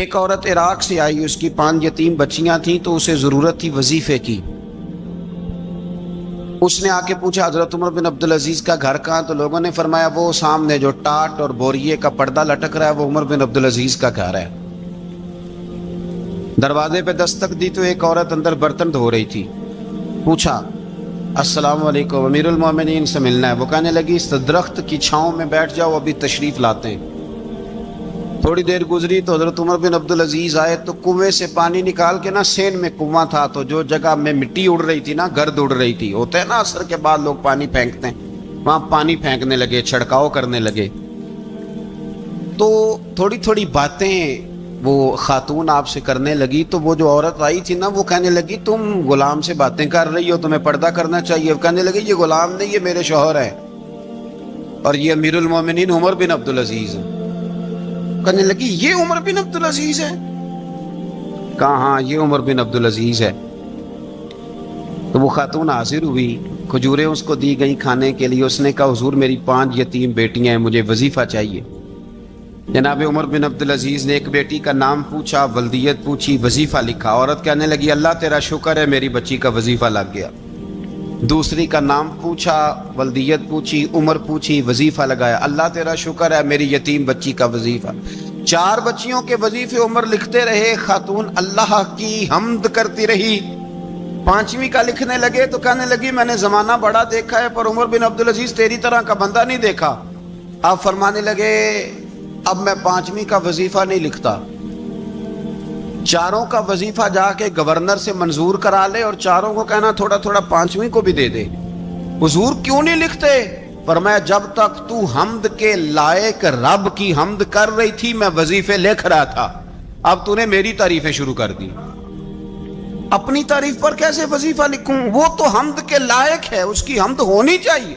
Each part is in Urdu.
ایک عورت عراق سے آئی، اس کی 5 یتیم بچیاں تھیں تو اسے ضرورت تھی وظیفے کی۔ اس نے آ کے پوچھا حضرت عمر بن عبدالعزیز کا گھر کہاں؟ تو لوگوں نے فرمایا وہ سامنے جو ٹاٹ اور بوریے کا پردہ لٹک رہا ہے وہ عمر بن عبدالعزیز کا گھر ہے۔ دروازے پہ دستک دی تو ایک عورت اندر برتن دھو رہی تھی۔ پوچھا السلام علیکم، امیر المومنین سے ملنا ہے۔ وہ کہنے لگی اس درخت کی چھاؤں میں بیٹھ جاؤ، ابھی تشریف لاتے ہیں۔ تھوڑی دیر گزری تو حضرت عمر بن عبدالعزیز آئے تو کنویں سے پانی نکال کے نا، سین میں کنواں تھا تو جو جگہ میں مٹی اڑ رہی تھی نا، گرد اڑ رہی تھی، ہوتا ہے نا عصر کے بعد لوگ پانی پھینکتے ہیں، وہاں پانی پھینکنے لگے، چھڑکاؤ کرنے لگے۔ تو تھوڑی تھوڑی باتیں وہ خاتون آپ سے کرنے لگی تو وہ جو عورت آئی تھی نا وہ کہنے لگی تم غلام سے باتیں کر رہی ہو، تمہیں پردہ کرنا چاہیے۔ کہنے لگی یہ غلام نہیں، یہ میرے شوہر ہیں اور یہ امیر المومنین عمر بن عبدالعزیز ہیں۔ کہنے لگی یہ عمر بن عبدالعزیز ہے؟ کہا ہاں یہ عمر بن عبدالعزیز ہے۔ تو وہ خاتون حاضر ہوئی، کھجوریں اس کو دی گئیں کھانے کے لیے۔ اس نے کہا حضور میری 5 یتیم بیٹیاں ہیں، مجھے وظیفہ چاہیے۔ جناب عمر بن عبدالعزیز نے ایک بیٹی کا نام پوچھا، ولدیت پوچھی، وظیفہ لکھا۔ عورت کہنے لگی اللہ تیرا شکر ہے میری بچی کا وظیفہ لگ گیا۔ دوسری کا نام پوچھا، ولدیت پوچھی، عمر پوچھی، وظیفہ لگایا۔ اللہ تیرا شکر ہے میری یتیم بچی کا وظیفہ۔ 4 بچیوں کے وظیفے عمر لکھتے رہے، خاتون اللہ کی حمد کرتی رہی۔ 5ویں کا لکھنے لگے تو کہنے لگی میں نے زمانہ بڑا دیکھا ہے پر عمر بن عبدالعزیز تیری طرح کا بندہ نہیں دیکھا۔ آپ فرمانے لگے اب میں 5ویں کا وظیفہ نہیں لکھتا، 4 کا وظیفہ جا کے گورنر سے منظور کرا لے اور 4 کو کہنا تھوڑا تھوڑا 5ویں کو بھی دے دے۔ حضور کیوں نہیں لکھتے؟ فرمایا جب تک تو حمد کے لائق رب کی حمد کر رہی تھی میں وظیفے لکھ رہا تھا، اب تو نے میری تعریفیں شروع کر دی۔ اپنی تعریف پر کیسے وظیفہ لکھوں؟ وہ تو حمد کے لائق ہے، اس کی حمد ہونی چاہیے،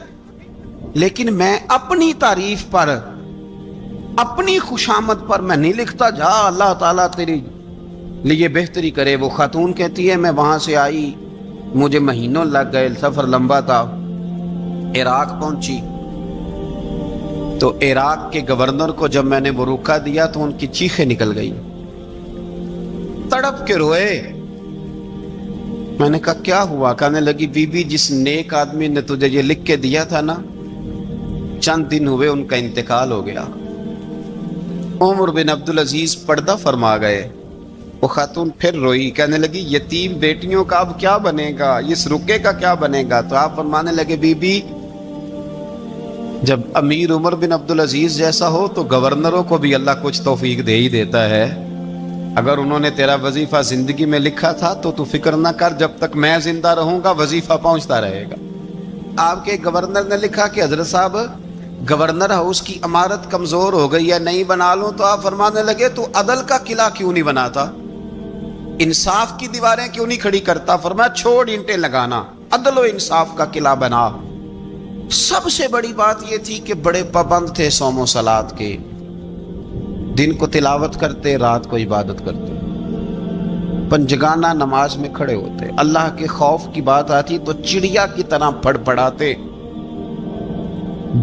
لیکن میں اپنی تعریف پر، اپنی خوشامد پر میں نہیں لکھتا۔ جا اللہ تعالیٰ تیری لیے بہتری کرے۔ وہ خاتون کہتی ہے میں وہاں سے آئی، مجھے مہینوں لگ گئے، سفر لمبا تھا، عراق پہنچی تو عراق کے گورنر کو جب میں نے وہ روکا دیا تو ان کی چیخیں نکل گئی، تڑپ کے روئے۔ میں نے کہا کیا ہوا؟ کہنے لگی بی بی جس نیک آدمی نے تجھے یہ لکھ کے دیا تھا نا، چند دن ہوئے ان کا انتقال ہو گیا۔ عمر بن عبدالعزیز پردہ فرما گئے۔ وہ خاتون پھر روئی، کہنے لگی یتیم بیٹیوں کا اب کیا بنے گا، اس رکے کا کیا بنے گا؟ تو آپ فرمانے لگے بی بی جب امیر عمر بن عبدالعزیز جیسا ہو تو گورنروں کو بھی اللہ کچھ توفیق دے ہی دیتا ہے۔ اگر انہوں نے تیرا وظیفہ زندگی میں لکھا تھا تو فکر نہ کر، جب تک میں زندہ رہوں گا وظیفہ پہنچتا رہے گا۔ آپ کے گورنر نے لکھا کہ حضرت صاحب گورنر ہاؤس کی عمارت کمزور ہو گئی ہے، نہیں بنا لوں؟ تو آپ فرمانے لگے تو عدل کا قلعہ کیوں نہیں بناتا، انصاف کی دیواریں کیوں نہیں کھڑی کرتا؟ فرمایا چھوڑ اینٹیں لگانا، عدل و انصاف کا قلعہ بنا۔ سب سے بڑی بات یہ تھی کہ بڑے پابند تھے صوم و صلات کے، دن کو تلاوت کرتے، رات کو عبادت کرتے، پنجگانہ نماز میں کھڑے ہوتے، اللہ کے خوف کی بات آتی تو چڑیا کی طرح پھڑ پڑاتے،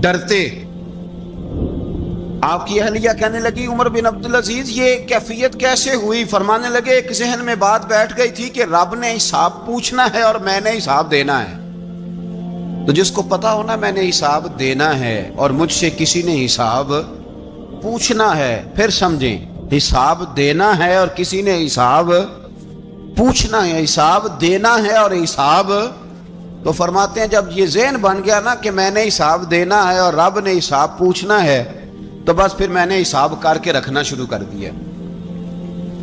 ڈرتے۔ آپ کی اہلیہ کہنے لگی عمر بن عبدالعزیز یہ کیفیت کیسے ہوئی؟ فرمانے لگے ایک ذہن میں بات بیٹھ گئی تھی کہ رب نے حساب پوچھنا ہے اور میں نے حساب دینا ہے، تو جس کو پتا ہونا میں نے حساب دینا ہے اور مجھ سے کسی نے حساب پوچھنا ہے، پھر سمجھیں حساب دینا ہے اور کسی نے حساب پوچھنا ہے، حساب دینا ہے اور حساب، تو فرماتے ہیں جب یہ ذہن بن گیا نا کہ میں نے حساب دینا ہے اور رب نے حساب پوچھنا ہے تو بس پھر میں نے حساب کر کے رکھنا شروع کر دیا۔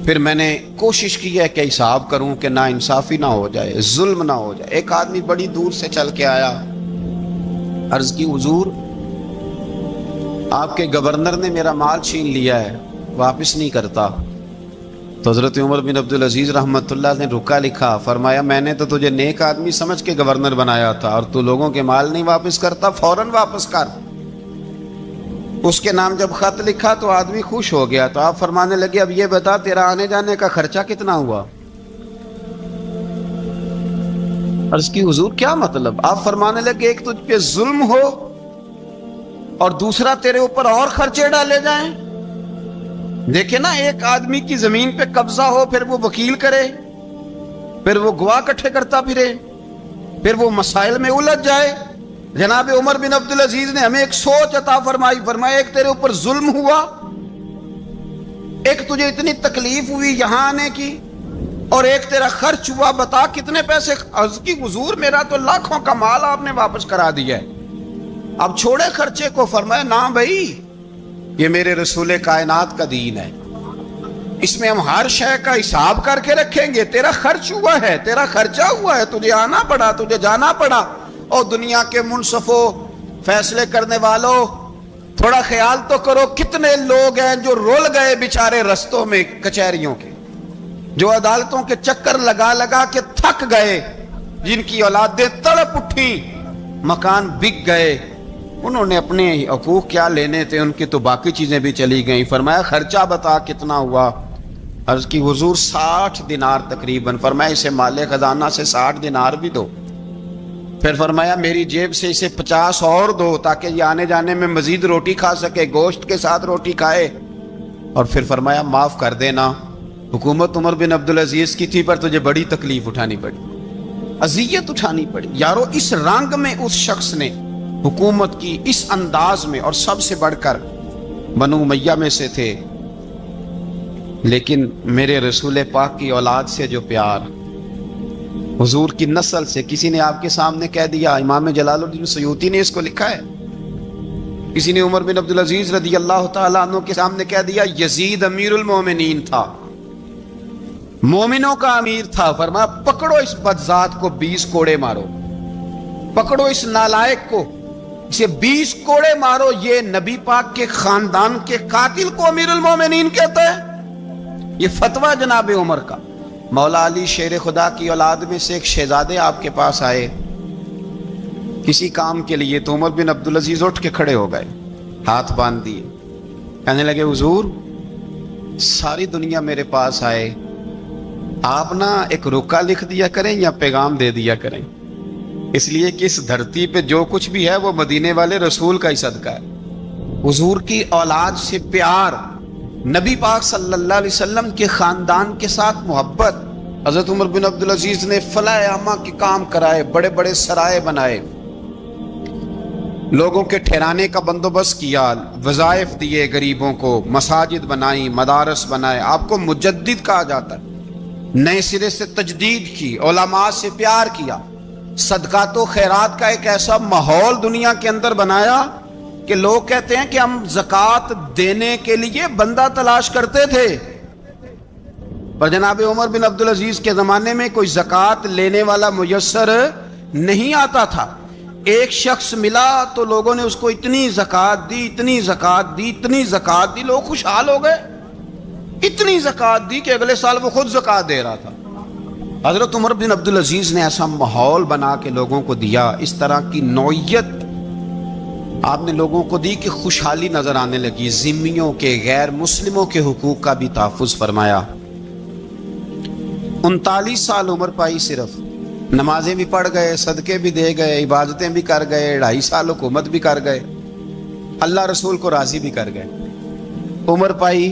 پھر میں نے کوشش کی ہے کہ حساب کروں کہ نا انصافی نہ ہو جائے، ظلم نہ ہو جائے۔ ایک آدمی بڑی دور سے چل کے آیا، عرض کی حضور آپ کے گورنر نے میرا مال چھین لیا ہے، واپس نہیں کرتا۔ تو حضرت عمر بن عبدالعزیز رحمۃ اللہ نے رکا لکھا، فرمایا میں نے تو تجھے نیک آدمی سمجھ کے گورنر بنایا تھا اور تو لوگوں کے مال نہیں واپس کرتا، فوراً واپس کر۔ اس کے نام جب خط لکھا تو آدمی خوش ہو گیا۔ تو آپ فرمانے لگے اب یہ بتا تیرا آنے جانے کا خرچہ کتنا ہوا؟ عرض کی حضور کیا مطلب؟ آپ فرمانے لگے ایک تجھ پہ ظلم ہو اور دوسرا تیرے اوپر اور خرچے ڈالے جائیں۔ دیکھیں نا، ایک آدمی کی زمین پہ قبضہ ہو، پھر وہ وکیل کرے، پھر وہ گواہ اکٹھے کرتا پھرے، پھر وہ مسائل میں الجھ جائے۔ جناب عمر بن عبدالعزیز نے ہمیں ایک سوچ عطا فرمائی، فرمایا ایک تیرے اوپر ظلم ہوا، ایک تجھے اتنی تکلیف ہوئی یہاں آنے کی، اور ایک تیرا خرچ ہوا، بتا کتنے پیسے؟ عرض کی حضور میرا تو لاکھوں کا مال آپ نے واپس کرا دیا ہے، اب چھوڑے خرچے کو۔ فرمایا نا بھائی، یہ میرے رسول کائنات کا دین ہے، اس میں ہم ہر شے کا حساب کر کے رکھیں گے۔ تیرا خرچ ہوا ہے، تیرا خرچہ ہوا ہے، تجھے آنا پڑا، تجھے جانا پڑا۔ اور دنیا کے منصفوں، فیصلے کرنے والوں، تھوڑا خیال تو کرو، کتنے لوگ ہیں جو رول گئے بیچارے رستوں میں کچہریوں کے، جو عدالتوں کے چکر لگا لگا کے تھک گئے، جن کی اولادیں تڑپ اٹھیں، مکان بک گئے، انہوں نے اپنے حقوق کیا لینے تھے، ان کی تو باقی چیزیں بھی چلی گئیں۔ فرمایا خرچہ بتا کتنا ہوا؟ عرض کی حضور 60 دینار تقریباً۔ فرمایا اسے مال خزانہ سے 60 دینار بھی دو۔ پھر فرمایا میری جیب سے اسے 50 اور دو، تاکہ یہ آنے جانے میں مزید روٹی کھا سکے، گوشت کے ساتھ روٹی کھائے۔ اور پھر فرمایا معاف کر دینا، حکومت عمر بن عبدالعزیز کی تھی، پر تجھے بڑی تکلیف اٹھانی پڑی، اذیت اٹھانی پڑی۔ یارو اس رنگ میں اس شخص نے حکومت کی، اس انداز میں، اور سب سے بڑھ کر بنو امیہ میں سے تھے، لیکن میرے رسول پاک کی اولاد سے جو پیار، حضور کی نسل سے، کسی نے آپ کے سامنے کہہ دیا، امام جلال الدین سیوطی نے اس کو لکھا ہے، کسی نے عمر بن عبدالعزیز رضی اللہ تعالیٰ عنہ کے سامنے کہہ دیا یزید امیر المومنین تھا، مومنوں کا امیر تھا۔ فرمایا پکڑو اس بدذات کو 20 کوڑے مارو، پکڑو اس نالائق کو، اسے 20 کوڑے مارو۔ یہ نبی پاک کے خاندان کے قاتل کو امیر المومنین کہتا ہے؟ یہ فتویٰ جناب عمر کا۔ مولا علی شیر خدا کی اولاد میں سے ایک شہزادے آپ کے پاس آئے کسی کام کے لیے، تو عمر بن عبدالعزیز اٹھ کے کھڑے ہو گئے، ہاتھ باندھ دیے، کہنے لگے حضور ساری دنیا میرے پاس آئے، آپ نا ایک رکا لکھ دیا کریں یا پیغام دے دیا کریں، اس لیے کہ اس دھرتی پہ جو کچھ بھی ہے وہ مدینے والے رسول کا ہی صدقہ ہے۔ حضور کی اولاد سے پیار، نبی پاک صلی اللہ علیہ وسلم کے خاندان کے ساتھ محبت۔ حضرت عمر بن عبدالعزیز نے فلاح عامہ کے کام کرائے، بڑے بڑے سرائے بنائے، لوگوں کے ٹھہرانے کا بندوبست کیا، وظائف دیے غریبوں کو، مساجد بنائی، مدارس بنائے۔ آپ کو مجدد کہا جاتا ہے، نئے سرے سے تجدید کی، علماء سے پیار کیا، صدقات و خیرات کا ایک ایسا ماحول دنیا کے اندر بنایا کہ لوگ کہتے ہیں کہ ہم زکوٰۃ دینے کے لیے بندہ تلاش کرتے تھے، پر جناب عمر بن عبدالعزیز کے زمانے میں کوئی زکوٰۃ لینے والا میسر نہیں آتا تھا۔ ایک شخص ملا تو لوگوں نے اس کو اتنی زکوٰۃ دی، اتنی زکوٰۃ دی، اتنی زکوٰۃ دی، لوگ خوشحال ہو گئے، اتنی زکوٰۃ دی کہ اگلے سال وہ خود زکوٰۃ دے رہا تھا۔ حضرت عمر بن عبدالعزیز نے ایسا ماحول بنا کے لوگوں کو دیا، اس طرح کی نوعیت آپ نے لوگوں کو دی کہ خوشحالی نظر آنے لگی، ذمیوں کے، غیر مسلموں کے حقوق کا بھی تحفظ فرمایا۔ 39 سال عمر پائی، صرف نمازیں بھی پڑھ گئے، صدقے بھی دے گئے، عبادتیں بھی کر گئے، 2.5 سال حکومت بھی کر گئے، اللہ رسول کو راضی بھی کر گئے۔ عمر پائی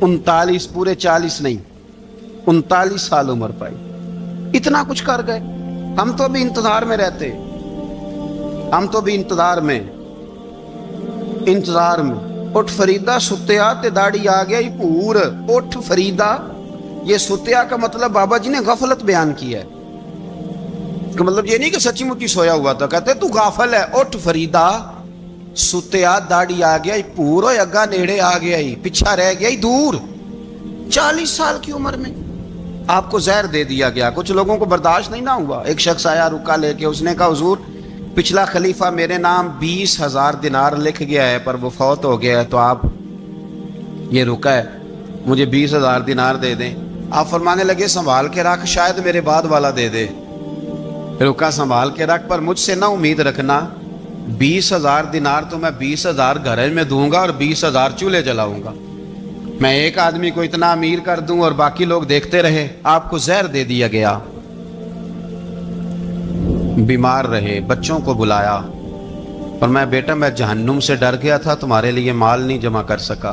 39، پورے 40 نہیں، 39 سال عمر پائی، اتنا کچھ کر گئے۔ ہم تو بھی انتظار میں رہتے، ہم تو بھی انتظار میں۔ اٹھ فریدہ ستیا تے داڑھی آ گیا ہی پور۔ اٹھ فریدہ، یہ ستیا کا مطلب بابا جی نے غفلت بیان کیا ہے، کہ مطلب یہ نہیں کہ سچی مچی سویا ہوا تھا، کہتے تو غافل ہے۔ اٹھ فریدہ ستیا داڑھی آ گیا ہی پور، اور اگا نیڑے آ گیا ہی، پیچھا رہ گیا ہی دور۔ 40 سال کی عمر میں آپ کو زہر دے دیا گیا، کچھ لوگوں کو برداشت نہیں نہ ہوا۔ ایک شخص آیا رکا لے کے، اس نے کہا حضور پچھلا خلیفہ میرے نام 20,000 دینار لکھ گیا ہے، پر وہ فوت ہو گیا ہے، تو آپ یہ رکا ہے، مجھے 20,000 دینار دے دیں۔ آپ فرمانے لگے سنبھال کے رکھ، شاید میرے بعد والا دے دے، رکا سنبھال کے رکھ، پر مجھ سے نہ امید رکھنا 20,000 دینار تو میں 20,000 گھر میں دوں گا اور 20,000 چولہے جلاؤں گا، میں ایک آدمی کو اتنا امیر کر دوں اور باقی لوگ دیکھتے رہے۔ آپ کو زہر دے دیا گیا، بیمار رہے، بچوں کو بلایا اور میں بیٹا میں جہنم سے ڈر گیا تھا، تمہارے لیے مال نہیں جمع کر سکا،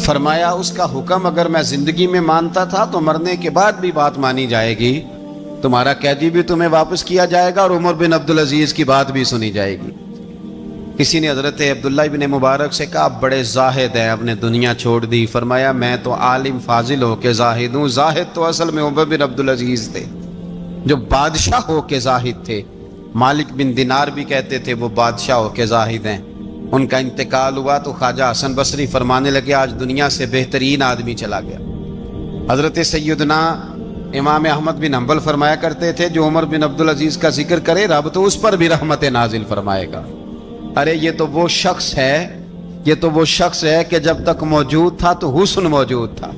فرمایا اس کا حکم اگر میں زندگی میں مانتا تھا تو مرنے کے بعد بھی بات مانی جائے گی، تمہارا قیدی بھی تمہیں واپس کیا جائے گا اور عمر بن عبدالعزیز کی بات بھی سنی جائے گی۔ کسی نے حضرت عبداللہ بن مبارک سے کہا آپ بڑے زاہد ہیں، آپ نے دنیا چھوڑ دی۔ فرمایا میں تو عالم فاضل ہو کے زاہد ہوں، زاہد تو اصل میں عمر بن عبدالعزیز تھے جو بادشاہ ہو کے زاہد تھے۔ مالک بن دینار بھی کہتے تھے وہ بادشاہ ہو کے زاہد ہیں۔ ان کا انتقال ہوا تو خواجہ حسن بصری فرمانے لگے آج دنیا سے بہترین آدمی چلا گیا۔ حضرت سیدنا امام احمد بن حنبل فرمایا کرتے تھے جو عمر بن عبدالعزیز کا ذکر کرے رب تو اس پر بھی رحمت نازل فرمائے گا۔ ارے یہ تو وہ شخص ہے کہ جب تک موجود تھا تو حسن موجود تھا،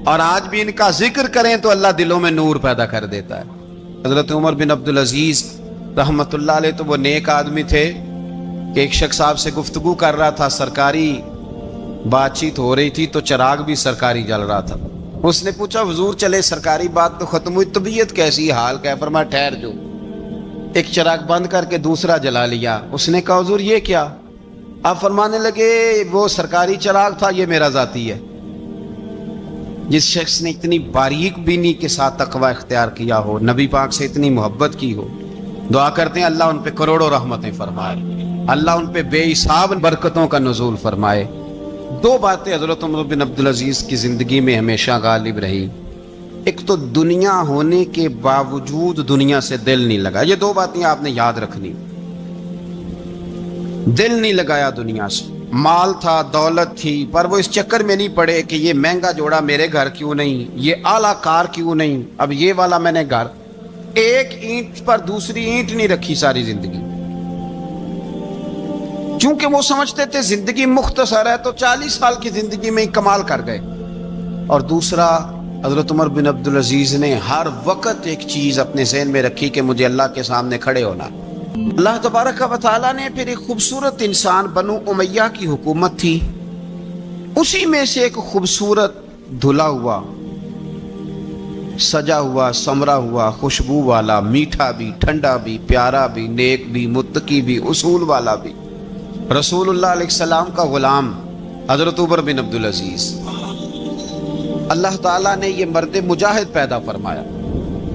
اور آج بھی ان کا ذکر کریں تو اللہ دلوں میں نور پیدا کر دیتا ہے۔ حضرت عمر بن عبدالعزیز رحمت اللہ علیہ تو وہ نیک آدمی تھے کہ ایک شخص آپ سے گفتگو کر رہا تھا، سرکاری بات چیت ہو رہی تھی تو چراغ بھی سرکاری جل رہا تھا۔ اس نے پوچھا حضور چلے سرکاری بات تو ختم ہوئی، طبیعت کیسی، حال کیا؟ فرمایا ٹھہر جو، ایک چراغ بند کر کے دوسرا جلا لیا۔ اس نے کہا حضور یہ کیا؟ آپ فرمانے لگے وہ سرکاری چراغ تھا، یہ میرا ذاتی ہے۔ جس شخص نے اتنی باریک بینی کے ساتھ تقوی اختیار کیا ہو، نبی پاک سے اتنی محبت کی ہو، دعا کرتے ہیں اللہ ان پہ کروڑوں رحمتیں فرمائے، اللہ ان پہ بے حساب برکتوں کا نزول فرمائے۔ دو باتیں حضرت عمر بن عبدالعزیز کی زندگی میں ہمیشہ غالب رہی، ایک تو دنیا ہونے کے باوجود دنیا سے دل نہیں لگا، یہ دو باتیں آپ نے یاد رکھنی۔ دل نہیں لگایا دنیا سے، مال تھا، دولت تھی، پر وہ اس چکر میں نہیں پڑے کہ یہ مہنگا جوڑا میرے گھر کیوں نہیں، یہ اعلیٰ کار کیوں نہیں، اب یہ والا میں نے گھر، ایک اینٹ پر دوسری اینٹ نہیں رکھی ساری زندگی، چونکہ وہ سمجھتے تھے زندگی مختصر ہے تو 40 سال کی زندگی میں ہی کمال کر گئے۔ اور دوسرا حضرت عمر بن عبدالعزیز نے ہر وقت ایک چیز اپنے ذہن میں رکھی کہ مجھے اللہ کے سامنے کھڑے ہونا۔ اللہ تبارک و تعالیٰ نے پھر ایک خوبصورت انسان بنو امیہ کی حکومت تھی، اسی میں سے ایک خوبصورت دھلا ہوا، سجا ہوا، سمرا ہوا، خوشبو والا، میٹھا بھی، ٹھنڈا بھی، پیارا بھی، نیک بھی، متقی بھی، اصول والا بھی، رسول اللہ علیہ السلام کا غلام حضرت عمر بن عبدالعزیز۔ اللہ تعالیٰ نے یہ مرد مجاہد پیدا فرمایا۔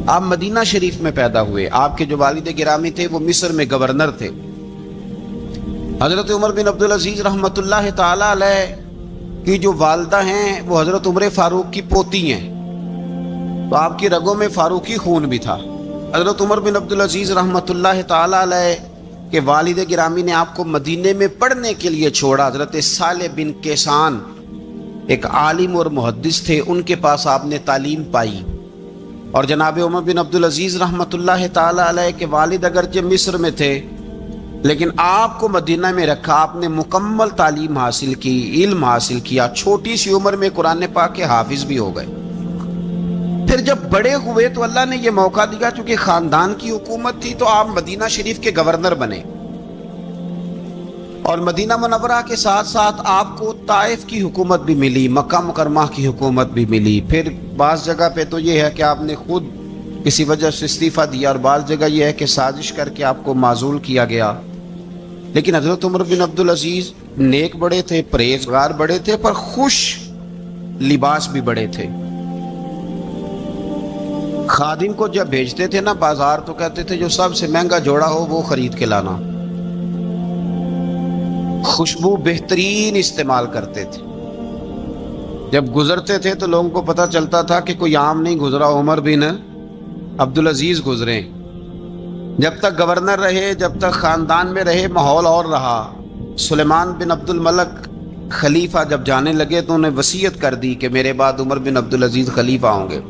آپ مدینہ شریف میں پیدا ہوئے، آپ کے جو والد گرامی تھے وہ مصر میں گورنر تھے۔ حضرت عمر بن عبدالعزیز رحمت اللہ تعالیٰ علیہ کی جو والدہ ہیں وہ حضرت عمر فاروق کی پوتی ہیں، تو آپ کی رگوں میں فاروقی خون بھی تھا۔ حضرت عمر بن عبدالعزیز رحمت اللہ تعالیٰ علیہ کے والد گرامی نے آپ کو مدینے میں پڑھنے کے لیے چھوڑا۔ حضرت صالح بن کیسان ایک عالم اور محدث تھے، ان کے پاس آپ نے تعلیم پائی، اور جناب عمر بن عبدالعزیز رحمت اللہ تعالیٰ علیہ کے والد اگرچہ مصر میں تھے لیکن آپ کو مدینہ میں رکھا، آپ نے مکمل تعلیم حاصل کی، علم حاصل کیا، چھوٹی سی عمر میں قرآن پاک کے حافظ بھی ہو گئے۔ پھر جب بڑے ہوئے تو اللہ نے یہ موقع دیا، چونکہ خاندان کی حکومت تھی تو آپ مدینہ شریف کے گورنر بنے، اور مدینہ منورہ کے ساتھ ساتھ آپ کو طائف کی حکومت بھی ملی، مکہ مکرمہ کی حکومت بھی ملی۔ پھر بعض جگہ پہ تو یہ ہے کہ آپ نے خود کسی وجہ سے استعفیٰ دیا، اور بعض جگہ یہ ہے کہ سازش کر کے آپ کو معزول کیا گیا۔ لیکن حضرت عمر بن عبدالعزیز نیک بڑے تھے، پرہیزگار بڑے تھے، پر خوش لباس بھی بڑے تھے۔ خادم کو جب بھیجتے تھے نا بازار تو کہتے تھے جو سب سے مہنگا جوڑا ہو وہ خرید کے لانا۔ خوشبو بہترین استعمال کرتے تھے، جب گزرتے تھے تو لوگوں کو پتہ چلتا تھا کہ کوئی عام نہیں گزرا، عمر بن عبدالعزیز گزرے۔ جب تک گورنر رہے، جب تک خاندان میں رہے، ماحول اور رہا۔ سلیمان بن عبد الملک خلیفہ جب جانے لگے تو انہیں وصیت کر دی کہ میرے بعد عمر بن عبدالعزیز خلیفہ ہوں گے۔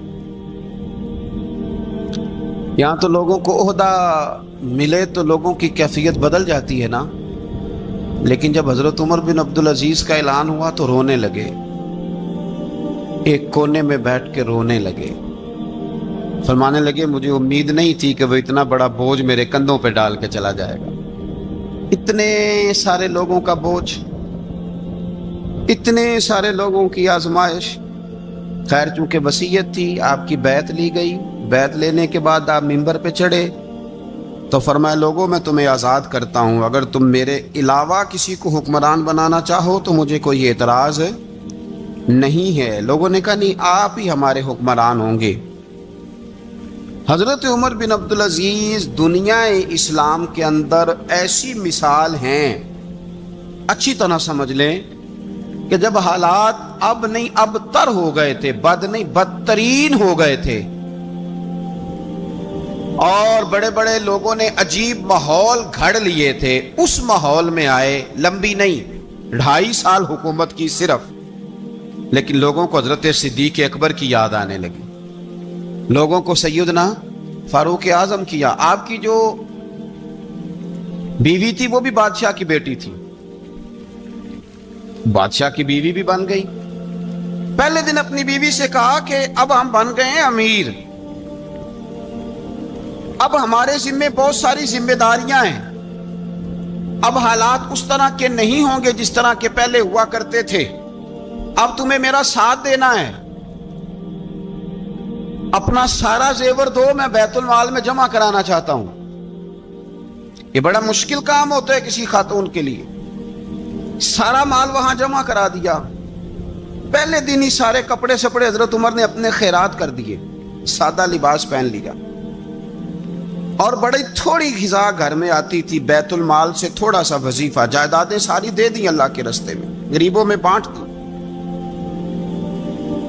یہاں تو لوگوں کو عہدہ ملے تو لوگوں کی کیفیت بدل جاتی ہے نا، لیکن جب حضرت عمر بن عبدالعزیز کا اعلان ہوا تو رونے لگے، ایک کونے میں بیٹھ کے رونے لگے، فرمانے لگے مجھے امید نہیں تھی کہ وہ اتنا بڑا بوجھ میرے کندھوں پہ ڈال کے چلا جائے گا، اتنے سارے لوگوں کا بوجھ، اتنے سارے لوگوں کی آزمائش۔ خیر چونکہ وصیت تھی، آپ کی بیعت لی گئی، بیعت لینے کے بعد آپ منبر پہ چڑھے تو فرمایا لوگوں میں تمہیں آزاد کرتا ہوں، اگر تم میرے علاوہ کسی کو حکمران بنانا چاہو تو مجھے کوئی اعتراض نہیں ہے. لوگوں نے کہا نہیں آپ ہی ہمارے حکمران ہوں گے. حضرت عمر بن عبدالعزیز دنیا اسلام کے اندر ایسی مثال ہیں، اچھی طرح سمجھ لیں کہ جب حالات اب نہیں اب تر ہو گئے تھے، بد نہیں بدترین ہو گئے تھے، اور بڑے بڑے لوگوں نے عجیب ماحول گھڑ لیے تھے، اس ماحول میں آئے. لمبی نہیں 2.5 سال حکومت کی صرف، لیکن لوگوں کو حضرت صدیق اکبر کی یاد آنے لگی، لوگوں کو سیدنا فاروق اعظم کیا. آپ کی جو بیوی تھی وہ بھی بادشاہ کی بیٹی تھی، بادشاہ کی بیوی بھی بن گئی. پہلے دن اپنی بیوی سے کہا کہ اب ہم بن گئے ہیں امیر، اب ہمارے ذمے بہت ساری ذمہ داریاں ہیں، اب حالات اس طرح کے نہیں ہوں گے جس طرح کے پہلے ہوا کرتے تھے، اب تمہیں میرا ساتھ دینا ہے، اپنا سارا زیور دو، میں بیت المال میں جمع کرانا چاہتا ہوں. یہ بڑا مشکل کام ہوتا ہے کسی خاتون کے لیے. سارا مال وہاں جمع کرا دیا. پہلے دن ہی سارے کپڑے سپڑے حضرت عمر نے اپنے خیرات کر دیے، سادہ لباس پہن لیا، اور بڑی تھوڑی غذا گھر میں آتی تھی، بیت المال سے تھوڑا سا وظیفہ، جائیدادیں ساری دے دی اللہ کے راستے میں، غریبوں میں بانٹ دی.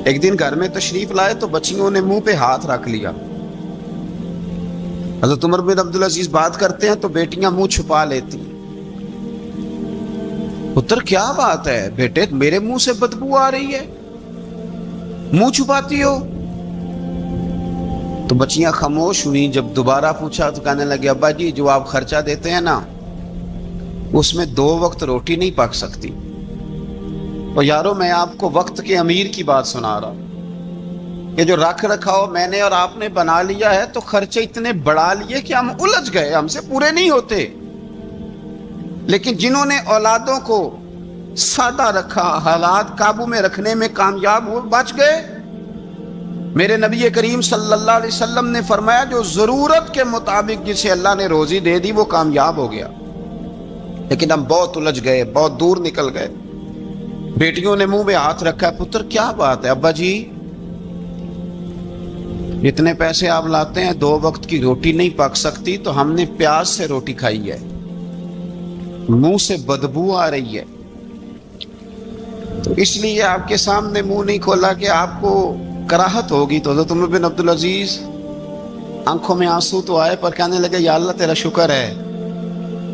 ایک دن گھر میں تشریف لائے تو بچیوں نے منہ پہ ہاتھ رکھ لیا. حضرت عمر بن عبدالعزیز بات کرتے ہیں تو بیٹیاں منہ چھپا لیتی ہیں. پتر کیا بات ہے بیٹے، میرے منہ سے بدبو آ رہی ہے، منہ چھپاتی ہو؟ تو بچیاں خاموش ہوئی. جب دوبارہ پوچھا تو کہنے لگے ابا جی جو آپ خرچہ دیتے ہیں نا اس میں 2 وقت روٹی نہیں پک سکتی. اور یارو میں آپ کو وقت کے امیر کی بات سنا رہا ہوں کہ جو رکھ رکھاؤ میں نے اور آپ نے بنا لیا ہے تو خرچے اتنے بڑھا لیے کہ ہم الجھ گئے، ہم سے پورے نہیں ہوتے. لیکن جنہوں نے اولادوں کو سادہ رکھا، حالات قابو میں رکھنے میں کامیاب ہوئے، بچ گئے. میرے نبی کریم صلی اللہ علیہ وسلم نے فرمایا جو ضرورت کے مطابق جسے اللہ نے روزی دے دی وہ کامیاب ہو گیا. لیکن ہم بہت الجھ گئے، بہت دور نکل گئے. بیٹیوں نے منہ میں ہاتھ رکھا. پتر کیا بات ہے ابا جی، اتنے پیسے آپ لاتے ہیں 2 وقت کی روٹی نہیں پک سکتی، تو ہم نے پیاز سے روٹی کھائی ہے، منہ سے بدبو آ رہی ہے، تو اس لیے آپ کے سامنے منہ نہیں کھولا کہ آپ کو کراہت ہوگی. تو حضرت عمر بن عبدالعزیز آنکھوں میں آنسو تو آئے پر کہنے لگے یا اللہ تیرا شکر ہے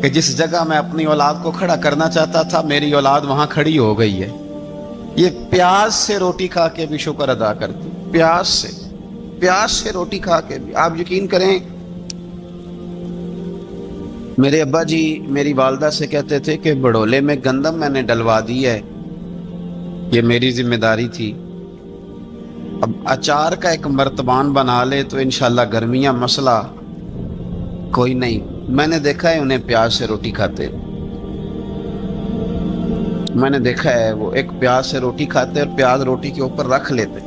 کہ جس جگہ میں اپنی اولاد کو کھڑا کرنا چاہتا تھا میری اولاد وہاں کھڑی ہو گئی ہے. یہ پیاز سے روٹی کھا کے بھی شکر ادا کرتی، پیاز سے روٹی کھا کے بھی. آپ یقین کریں میرے ابا جی میری والدہ سے کہتے تھے کہ بڑولے میں گندم میں نے ڈلوا دی ہے، یہ میری ذمہ داری تھی، اب اچار کا ایک مرتبان بنا لے تو انشاءاللہ گرمیاں مسئلہ کوئی نہیں. میں نے دیکھا ہے انہیں پیاز سے روٹی کھاتے، میں نے دیکھا ہے وہ ایک پیاز سے روٹی کھاتے اور پیاز روٹی کے اوپر رکھ لیتے،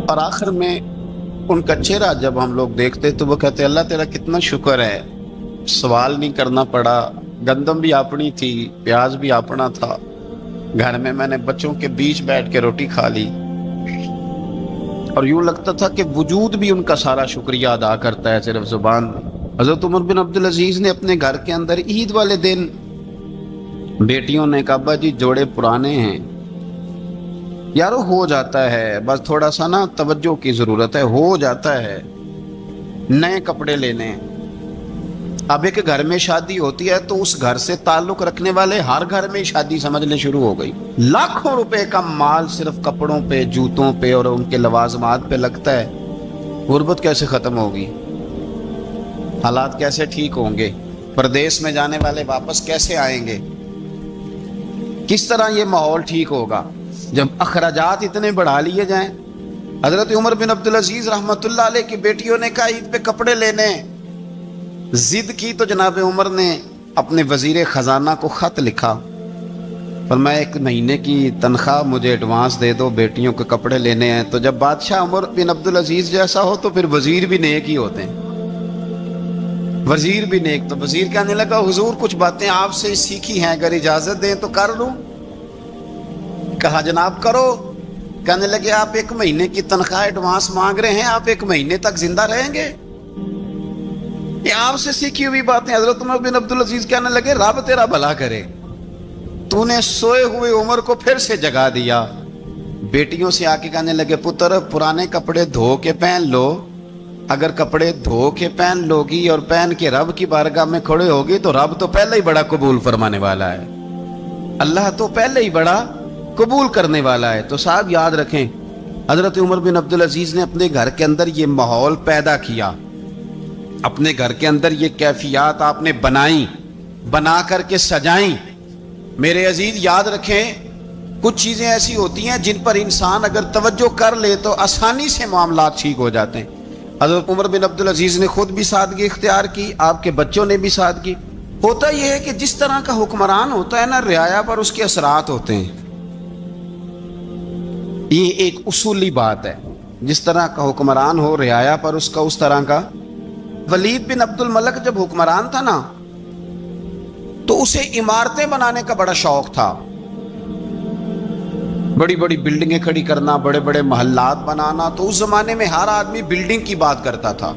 اور آخر میں ان کا چہرہ جب ہم لوگ دیکھتے تو وہ کہتے اللہ تیرا کتنا شکر ہے، سوال نہیں کرنا پڑا، گندم بھی اپنی تھی، پیاز بھی اپنا تھا، گھر میں میں نے بچوں کے بیچ بیٹھ کے روٹی کھا لی. اور یوں لگتا تھا کہ وجود بھی ان کا سارا شکریہ ادا کرتا ہے صرف زبان میں. حضرت عمر بن عبدالعزیز نے اپنے گھر کے اندر عید والے دن بیٹیوں نے کہا ابا جی جوڑے پرانے ہیں، یارو ہو جاتا ہے، بس تھوڑا سا نا توجہ کی ضرورت ہے، ہو جاتا ہے، نئے کپڑے لینے ہیں. اب ایک گھر میں شادی ہوتی ہے تو اس گھر سے تعلق رکھنے والے ہر گھر میں شادی سمجھنے شروع ہو گئی. لاکھوں روپے کا مال صرف کپڑوں پہ، جوتوں پہ اور ان کے لوازمات پہ لگتا ہے. غربت کیسے ختم ہوگی؟ حالات کیسے ٹھیک ہوں گے؟ پردیس میں جانے والے واپس کیسے آئیں گے؟ کس طرح یہ ماحول ٹھیک ہوگا جب اخراجات اتنے بڑھا لیے جائیں؟ حضرت عمر بن عبدالعزیز رحمۃ اللہ علیہ کی بیٹیوں نے کہا عید پہ کپڑے لینے، ضد کی تو جناب عمر نے اپنے وزیر خزانہ کو خط لکھا، فرمایا 1 مہینے کی تنخواہ مجھے ایڈوانس دے دو، بیٹیوں کے کپڑے لینے ہیں. تو جب بادشاہ عمر بن عبدالعزیز جیسا ہو تو پھر وزیر بھی نیک ہی ہوتے ہیں. وزیر بھی نیک. تو وزیر کہنے لگا حضور کچھ باتیں آپ سے سیکھی ہیں، اگر اجازت دیں تو کر لوں. کہا جناب کرو. کہنے لگے آپ 1 مہینے کی تنخواہ ایڈوانس مانگ رہے ہیں، آپ 1 مہینے تک زندہ رہیں گے؟ یہ آپ سے سیکھی ہوئی باتیں. حضرت عمر بن عبدالعزیز کہنے لگے رب تیرا بھلا کرے، تو نے سوئے ہوئے عمر کو پھر سے جگا دیا. بیٹیوں سے آ کے کہنے لگے پتر پرانے کپڑے دھو کے پہن لو. اگر کپڑے دھو کے پہن لو گی اور پہن کے رب کی بارگاہ میں کھڑے ہوگی تو رب تو پہلے ہی بڑا قبول فرمانے والا ہے، اللہ تو پہلے ہی بڑا قبول کرنے والا ہے. تو صاحب یاد رکھیں، حضرت عمر بن عبدالعزیز نے اپنے گھر کے اندر یہ ماحول پیدا کیا، اپنے گھر کے اندر یہ کیفیات آپ نے بنائیں، بنا کر کے سجائیں. میرے عزیز یاد رکھیں، کچھ چیزیں ایسی ہوتی ہیں جن پر انسان اگر توجہ کر لے تو آسانی سے معاملات ٹھیک ہو جاتے ہیں. حضرت عمر بن عبدالعزیز نے خود بھی سادگی اختیار کی، آپ کے بچوں نے بھی سادگی. ہوتا یہ ہے کہ جس طرح کا حکمران ہوتا ہے نا، رعایا پر اس کے اثرات ہوتے ہیں. یہ ایک اصولی بات ہے، جس طرح کا حکمران ہو رعایا پر اس کا اس طرح کا. ولید بن عبد الملک جب حکمران تھا نا تو اسے عمارتیں بنانے کا بڑا شوق تھا، بڑی بڑی بلڈنگیں کھڑی کرنا، بڑے بڑے محلات بنانا. تو اس زمانے میں ہر آدمی بلڈنگ کی بات کرتا تھا،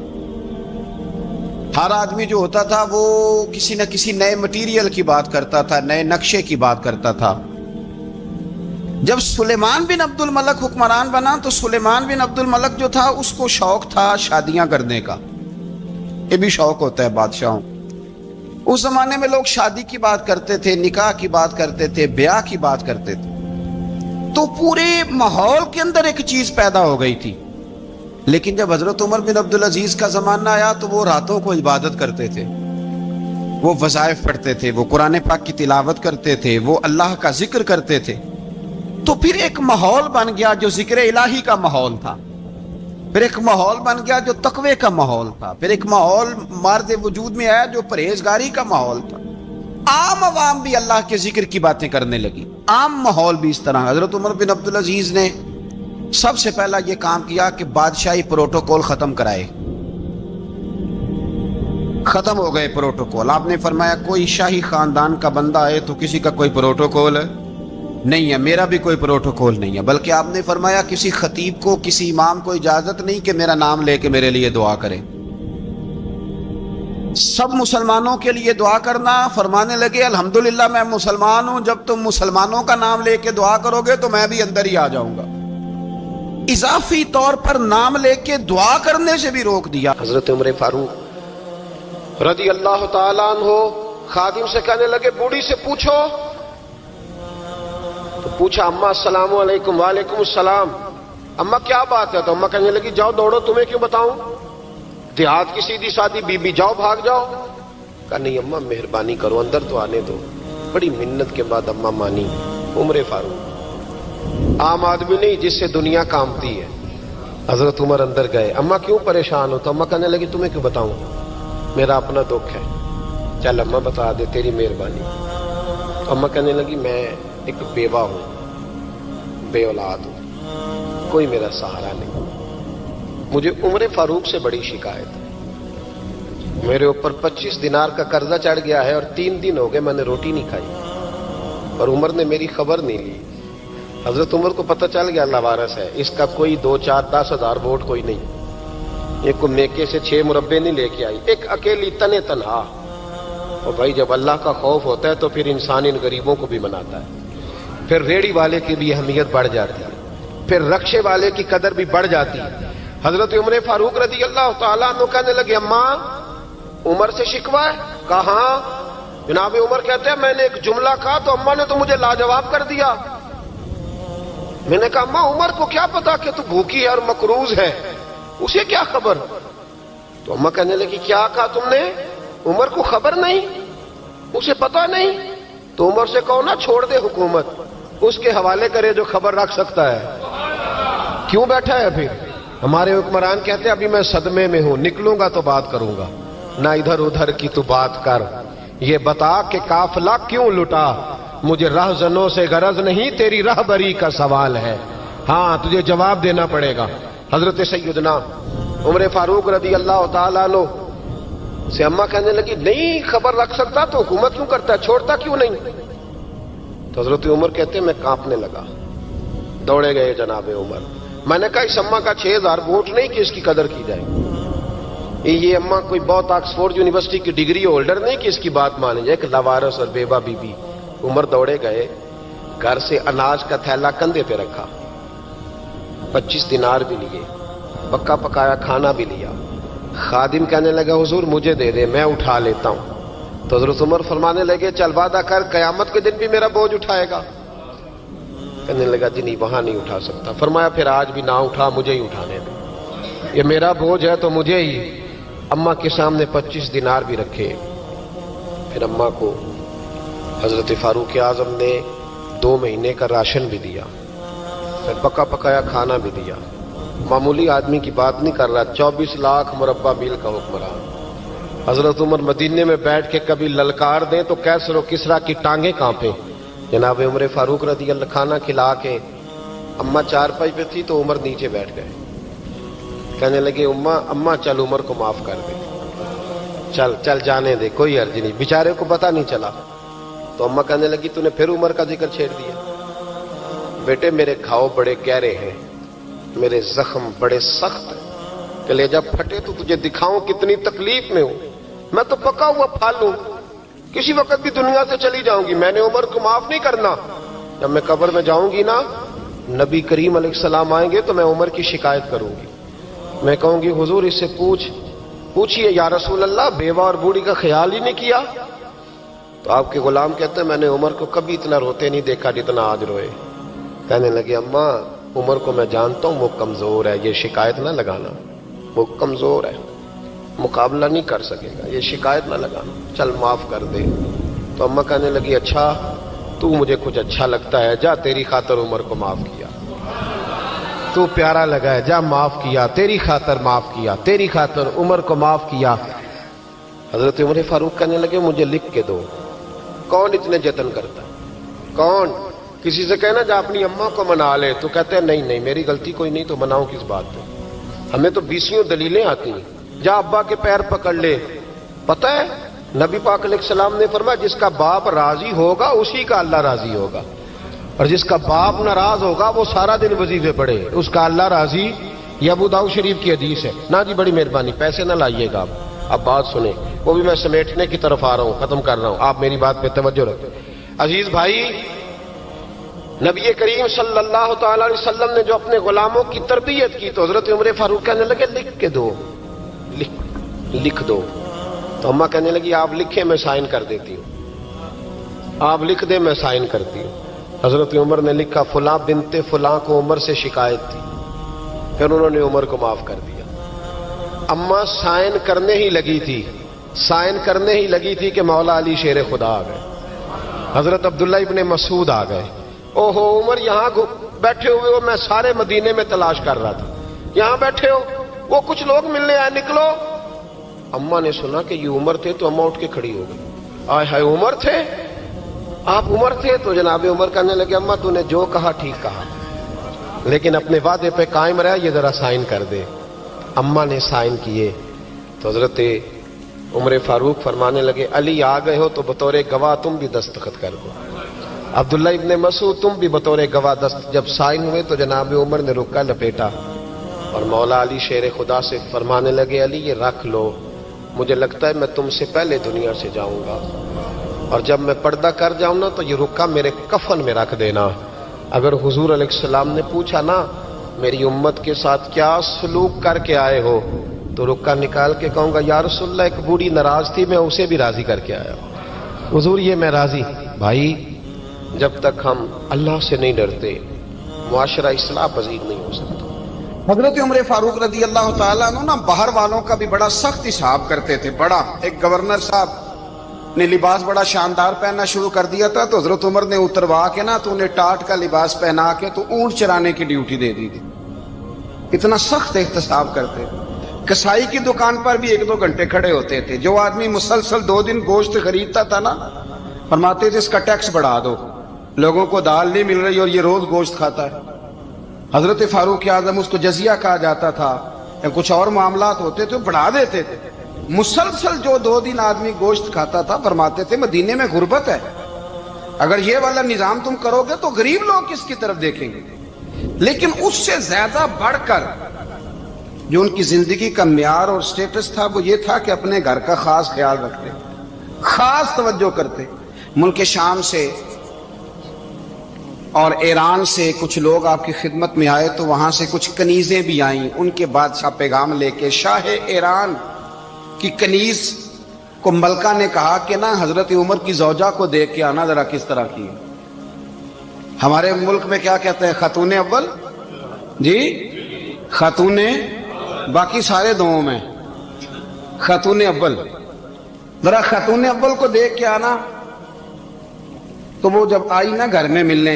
ہر آدمی جو ہوتا تھا وہ کسی نہ کسی نئے مٹیریل کی بات کرتا تھا، نئے نقشے کی بات کرتا تھا. جب سلیمان بن عبد الملک حکمران بنا تو سلیمان بن عبد الملک جو تھا اس کو شوق تھا شادیاں کرنے کا. یہ بھی شوق ہوتا ہے بادشاہوں. اس زمانے میں لوگ شادی کی بات کرتے تھے، نکاح کی بات کرتے تھے، بیاہ کی بات کرتے تھے. تو پورے ماحول کے اندر ایک چیز پیدا ہو گئی تھی. لیکن جب حضرت عمر بن عبدالعزیز کا زمانہ آیا تو وہ راتوں کو عبادت کرتے تھے، وہ وظائف پڑھتے تھے، وہ قرآن پاک کی تلاوت کرتے تھے، وہ اللہ کا ذکر کرتے تھے. تو پھر ایک ماحول بن گیا جو ذکر الہی کا ماحول تھا، پھر ایک ماحول بن گیا جو تقوی کا ماحول تھا، پھر ایک ماحول مرد وجود میں آیا جو پرہیزگاری کا ماحول تھا. عام عوام بھی اللہ کے ذکر کی باتیں کرنے لگی، عام ماحول بھی اس طرح. حضرت عمر بن عبدالعزیز نے سب سے پہلا یہ کام کیا کہ بادشاہی پروٹوکول ختم کرائے. ختم ہو گئے پروٹوکول. آپ نے فرمایا کوئی شاہی خاندان کا بندہ آئے تو کسی کا کوئی پروٹوکول نہیں ہے، میرا بھی کوئی پروٹوکول نہیں ہے. بلکہ آپ نے فرمایا کسی خطیب کو، کسی امام کو اجازت نہیں کہ میرا نام لے کے میرے لیے دعا کرے. سب مسلمانوں کے لیے دعا کرنا. فرمانے لگے الحمدللہ میں مسلمان ہوں، جب تم مسلمانوں کا نام لے کے دعا کرو گے تو میں بھی اندر ہی آ جاؤں گا. اضافی طور پر نام لے کے دعا کرنے سے بھی روک دیا. حضرت عمر فاروق رضی اللہ تعالیٰ عنہ خادم سے کہنے لگے بوڑھی سے پوچھو. تو پوچھا اماں السلام علیکم. وعلیکم السلام. اماں کیا بات ہے؟ تو اماں کہنے لگی جاؤ دوڑو، تمہیں کیوں بتاؤں، دیہات کی سیدھی سادی بی بی، جاؤ بھاگ جاؤ. کہا نہیں اماں مہربانی کرو اندر تو آنے دو. بڑی منت کے بعد اماں مانی. عمر فاروق عام آدمی نہیں جس سے دنیا کامتی ہے. حضرت عمر اندر گئے. اماں کیوں پریشان ہو؟ تو اماں کہنے لگی تمہیں کیوں بتاؤں، میرا اپنا دکھ ہے. چل اماں بتا دے، تیری مہربانی. تو اماں کہنے لگی میں ایک بیوہ ہوں، بے اولاد ہوں، کوئی میرا سہارا نہیں. مجھے عمر فاروق سے بڑی شکایت ہے. میرے اوپر 25 دینار کا قرضہ چڑھ گیا ہے اور 3 دن ہو گئے میں نے روٹی نہیں کھائی، اور عمر نے میری خبر نہیں لی. حضرت عمر کو پتہ چل گیا لوارث ہے، اس کا کوئی 2 4 10 ہزار ووٹ کوئی نہیں. ایک کو میکے سے 6 مربے نہیں لے کے آئی، ایک اکیلی تنے تنہا. اور بھائی جب اللہ کا خوف ہوتا ہے تو پھر انسان ان غریبوں کو بھی مناتا ہے. پھر ریڑی والے کی بھی اہمیت بڑھ جاتی ہے، پھر رکشے والے کی قدر بھی بڑھ جاتی ہے. حضرت عمر فاروق رضی اللہ تعالیٰ عنہ کہنے لگے اماں عمر سے شکوہ ہے؟ کہاں؟ جناب عمر کہتے ہیں میں نے ایک جملہ کہا تو اماں نے تو مجھے لاجواب کر دیا. میں نے کہا اماں عمر کو کیا پتا کہ تو بھوکی ہے اور مقروض ہے، اسے کیا خبر؟ تو اماں کہنے لگی کیا کہا تم نے؟ عمر کو خبر نہیں، اسے پتا نہیں؟ تو عمر سے کہو نا چھوڑ دے حکومت، اس کے حوالے کرے جو خبر رکھ سکتا ہے. کیوں بیٹھا ہے پھر؟ ہمارے حکمران کہتے ہیں ابھی میں صدمے میں ہوں، نکلوں گا تو بات کروں گا. نہ ادھر ادھر کی تو بات کر، یہ بتا کہ قافلہ کیوں لٹا. مجھے رہزنوں سے غرض نہیں، تیری رہبری کا سوال ہے. ہاں تجھے جواب دینا پڑے گا. حضرت سیدنا عمر فاروق رضی اللہ تعالیٰ عنہ سے اماں کہنے لگی نہیں خبر رکھ سکتا تو حکومت کیوں کرتا ہے, چھوڑتا کیوں نہیں؟ تو حضرت عمر کہتے ہیں میں کانپنے لگا. دوڑے گئے جناب عمر. میں نے کہا اس اماں کا 6000 ووٹ نہیں کہ اس کی قدر کی جائے. یہ اماں کوئی بہت آکسفورڈ یونیورسٹی کی ڈگری ہولڈر نہیں کہ اس کی بات مانی جائے. کہ لاوارث اور بیوہ بی بی. عمر دوڑے گئے, گھر سے اناج کا تھیلا کندھے پہ رکھا, 25 دینار بھی لیے, پکا پکایا کھانا بھی لیا. خادم کہنے لگا حضور مجھے دے دے میں اٹھا لیتا ہوں. تو حضرت عمر فرمانے لگے چل وعدہ کر قیامت کے دن بھی میرا بوجھ اٹھائے گا. کہنے لگا جی نہیں وہاں نہیں اٹھا سکتا. فرمایا پھر آج بھی نہ اٹھا, مجھے ہی اٹھانے دے, یہ میرا بوجھ ہے تو مجھے ہی. اماں کے سامنے 25 دینار بھی رکھے. پھر اماں کو حضرت فاروق اعظم نے 2 مہینے کا راشن بھی دیا, پھر پکا پکایا کھانا بھی دیا. معمولی آدمی کی بات نہیں کر رہا, 24 لاکھ مربع میل کا حکمران. حضرت عمر مدینے میں بیٹھ کے کبھی للکار دیں تو کیسر و کسرا کی ٹانگیں کانپیں. جناب عمر فاروق رضی اللہ کھانا کھلا کے اماں چارپائی پہ تھی تو عمر نیچے بیٹھ گئے. کہنے لگے اماں چل عمر کو معاف کر دے, چل چل جانے دے, کوئی عرض نہیں, بیچارے کو پتہ نہیں چلا. تو اماں کہنے لگی تو نے پھر عمر کا ذکر چھیڑ دیا. بیٹے میرے گھاؤ بڑے گہرے ہیں, میرے زخم بڑے سخت ہیں, کلیجہ پھٹے تو تجھے دکھاؤں کتنی تکلیف میں ہوں. میں تو پکا ہوا پھل ہوں, کسی وقت بھی دنیا سے چلی جاؤں گی. میں نے عمر کو معاف نہیں کرنا. جب میں قبر میں جاؤں گی نا, نبی کریم علیہ السلام آئیں گے تو میں عمر کی شکایت کروں گی. میں کہوں گی حضور اس سے پوچھئے یا رسول اللہ بیوہ اور بوڑھی کا خیال ہی نہیں کیا. تو آپ کے غلام کہتے ہیں میں نے عمر کو کبھی اتنا روتے نہیں دیکھا جتنا آج روئے. کہنے لگے اماں عمر کو میں جانتا ہوں وہ کمزور ہے, یہ شکایت نہ لگانا, وہ کمزور ہے, مقابلہ نہیں کر سکے گا, یہ شکایت نہ لگانا, چل معاف کر دے. تو اماں کہنے لگی اچھا تو مجھے کچھ اچھا لگتا ہے, جا تیری خاطر عمر کو معاف کیا. تو پیارا لگا ہے, جا معاف کیا, تیری خاطر معاف کیا, تیری خاطر عمر کو معاف کیا. حضرت عمر فاروق کہنے لگے مجھے لکھ کے دو. کون اتنے جتن کرتا ہے, کون؟ کسی سے کہنا جا اپنی اماں کو منا لے, تو کہتے ہیں نہیں میری غلطی کوئی نہیں تو مناؤں کس بات پہ, ہمیں تو 20 دلیلیں آتی ہیں. جا ابا کے پیر پکڑ لے. پتہ ہے نبی پاک علیہ السلام نے فرمایا جس کا باپ راضی ہوگا اسی کا اللہ راضی ہوگا, اور جس کا باپ ناراض ہوگا وہ سارا دن وظیفے پڑھے, اس کا اللہ راضی. یہ ابو داؤد شریف کی حدیث ہے. نہ جی بڑی مہربانی پیسے نہ لائیے گا. اب بات سنیں, وہ بھی میں سمیٹنے کی طرف آ رہا ہوں, ختم کر رہا ہوں, آپ میری بات پہ توجہ رکھیں. عزیز بھائی, نبی کریم صلی اللہ تعالی علیہ وسلم نے جو اپنے غلاموں کی تربیت کی تو حضرت عمر فاروق کہنے لگے لکھ کے دو, لکھ دو. تو اماں کہنے لگی آپ لکھیں میں سائن کر دیتی ہوں, آپ لکھ دیں میں سائن کرتی ہوں. حضرت عمر نے لکھا فلاں بنت فلاں کو عمر سے شکایت تھی. پھر انہوں نے عمر کو معاف کر دیا. اماں سائن کرنے ہی لگی تھی کہ مولا علی شیر خدا آ گئے, حضرت عبداللہ ابن مسعود آ گئے. اوہو عمر یہاں بیٹھے ہوئے ہو, میں سارے مدینے میں تلاش کر رہا تھا, یہاں بیٹھے ہو, وہ کچھ لوگ ملنے آئے, نکلو. اماں نے سنا کہ یہ عمر تھے تو اماں اٹھ کے کھڑی ہو گئی. آئے ہائے عمر تھے, آپ عمر تھے. تو جناب عمر کہنے لگے اماں تو نے جو کہا ٹھیک کہا, لیکن اپنے وعدے پہ قائم رہا, یہ ذرا سائن کر دے. اماں نے سائن کیے. تو حضرت عمر فاروق فرمانے لگے علی آ گئے ہو تو بطور گواہ تم بھی دستخط کر دو. عبداللہ ابن مسعود تم بھی بطور گواہ جب سائن ہوئے تو جناب عمر نے رکا لپیٹا اور مولا علی شیر خدا سے فرمانے لگے علی یہ رکھ لو, مجھے لگتا ہے میں تم سے پہلے دنیا سے جاؤں گا, اور جب میں پردہ کر جاؤں نا تو یہ رکا میرے کفن میں رکھ دینا. اگر حضور علیہ السلام نے پوچھا نا میری امت کے ساتھ کیا سلوک کر کے آئے ہو, تو رکا نکال کے کہوں گا یا رسول اللہ ایک بوڑھی ناراض تھی میں اسے بھی راضی کر کے آیا. حضور یہ میں راضی. بھائی جب تک ہم اللہ سے نہیں ڈرتے معاشرہ اصلاح پذیر نہیں ہو سکتا. حضرت عمر فاروق رضی اللہ تعالیٰ عنہ نا باہر والوں کا بھی بڑا سخت حساب کرتے تھے. بڑا ایک گورنر صاحب نے لباس بڑا شاندار پہننا شروع کر دیا تھا تو حضرت عمر نے اتروا کے نا تو انہیں ٹاٹ کا لباس پہنا کے تو اونٹ چرانے کی ڈیوٹی دے دی تھی. اتنا سخت احتساب کرتے. کسائی کی دکان پر بھی 1-2 گھنٹے کھڑے ہوتے تھے. جو آدمی مسلسل 2 دن گوشت خریدتا تھا نا فرماتے تھے اس کا ٹیکس بڑھا دو, لوگوں کو دال نہیں مل رہی اور یہ روز گوشت کھاتا ہے. حضرت فاروق اعظم اس کو جزیہ کہا جاتا تھا, یا کچھ اور معاملات ہوتے تھے بڑھا دیتے تھے. مسلسل جو 2 دن آدمی گوشت کھاتا تھا، فرماتے تھے مدینے میں غربت ہے، اگر یہ والا نظام تم کرو گے تو غریب لوگ کس کی طرف دیکھیں گے. لیکن اس سے زیادہ بڑھ کر جو ان کی زندگی کا معیار اور سٹیٹس تھا وہ یہ تھا کہ اپنے گھر کا خاص خیال رکھتے، خاص توجہ کرتے. ملک شام سے اور ایران سے کچھ لوگ آپ کی خدمت میں آئے تو وہاں سے کچھ کنیزیں بھی آئیں، ان کے بادشاہ پیغام لے کے. شاہ ایران کی کنیز کو ملکہ نے کہا کہ نا حضرت عمر کی زوجہ کو دیکھ کے آنا ذرا کس طرح کی. ہمارے ملک میں کیا کہتے ہیں؟ خاتون اول جی، خاتون، باقی سارے دووں میں خاتون اول. ذرا خاتون اول کو دیکھ کے آنا. تو وہ جب آئی نا گھر میں ملنے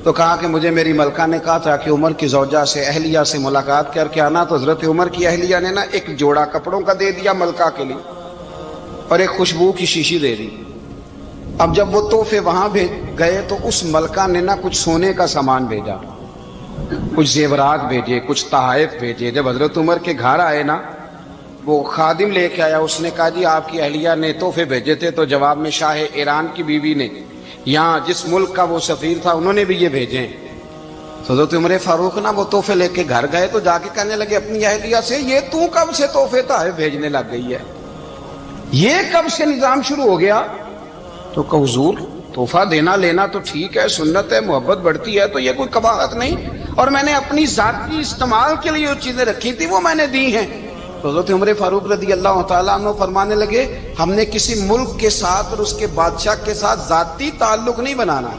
تو کہا کہ مجھے میری ملکہ نے کہا تھا کہ عمر کی زوجہ سے، اہلیہ سے ملاقات کر کے آنا. تو حضرت عمر کی اہلیہ نے نا ایک جوڑا کپڑوں کا دے دیا ملکہ کے لیے اور ایک خوشبو کی شیشی دے دی. اب جب وہ تحفے وہاں گئے تو اس ملکہ نے نا کچھ سونے کا سامان بھیجا، کچھ زیورات بھیجے، کچھ تحائف بھیجے. جب حضرت عمر کے گھر آئے نا وہ خادم لے کے آیا، اس نے کہا جی آپ کی اہلیہ نے تحفے بھیجے تھے. تو جواب میں شاہ ایران کی بیوی نے، یہاں جس ملک کا وہ سفیر تھا، انہوں نے بھی یہ بھیجے. حضرت عمر فاروق نا وہ تحفے لے کے گھر گئے تو جا کے کہنے لگے اپنی اہلیہ سے، یہ تو کب سے تحفے تحائف بھیجنے لگ گئی ہے؟ یہ کب سے نظام شروع ہو گیا؟ تو کہ حضور تحفہ دینا لینا تو ٹھیک ہے، سنت ہے، محبت بڑھتی ہے، تو یہ کوئی قباحت نہیں، اور میں نے اپنی ذاتی استعمال کے لیے جو چیزیں رکھی تھی وہ میں نے دی ہیں. تو حضرت عمر فاروق رضی اللہ تعالیٰ عنہ فرمانے لگے ہم نے کسی ملک کے ساتھ اور اس کے بادشاہ کے ساتھ ذاتی تعلق نہیں بنانا.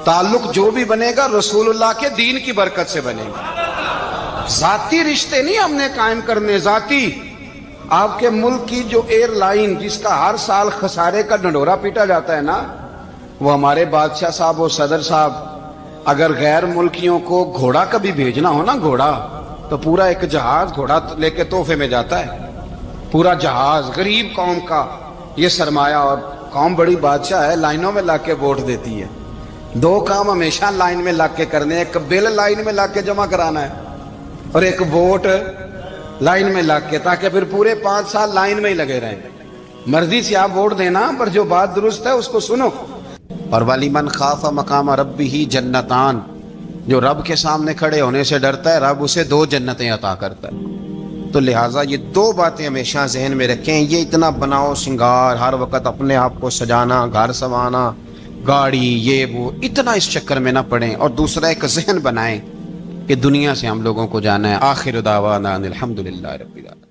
تعلق جو بھی بنے گا رسول اللہ کے دین کی برکت سے بنے گا. ذاتی رشتے نہیں ہم نے قائم کرنے. ذاتی آپ کے ملک کی جو ایئر لائن جس کا ہر سال خسارے کا ڈنڈورا پیٹا جاتا ہے نا، وہ ہمارے بادشاہ صاحب اور صدر صاحب اگر غیر ملکیوں کو گھوڑا کبھی بھیجنا ہو نا، گھوڑا، تو پورا ایک جہاز گھوڑا لے کے تحفے میں جاتا ہے. پورا جہاز غریب قوم کا یہ سرمایہ. اور قوم بڑی بادشاہ ہے، لائنوں میں لا کے ووٹ دیتی ہے. 2 کام ہمیشہ لائن میں لا کے کرنے، ایک بل لائن میں لا کے جمع کرانا ہے اور ایک ووٹ لائن میں لا کے، تاکہ پھر پورے 5 سال لائن میں ہی لگے رہیں. مرضی سے آپ ووٹ دینا، پر جو بات درست ہے اس کو سنو. اور وَلِمَنْ خَافَ مَقَامَ رَبِّهِ جَنَّتَانِ، جو رب کے سامنے کھڑے ہونے سے ڈرتا ہے رب اسے 2 جنتیں عطا کرتا ہے. تو لہٰذا یہ 2 باتیں ہمیشہ ذہن میں رکھیں. یہ اتنا بناؤ سنگار، ہر وقت اپنے آپ کو سجانا، گھر سنوانا، گاڑی، یہ وہ، اتنا اس چکر میں نہ پڑیں. اور دوسرا ایک ذہن بنائیں کہ دنیا سے ہم لوگوں کو جانا ہے. آخر دعوانا الحمدللہ رب العالمین.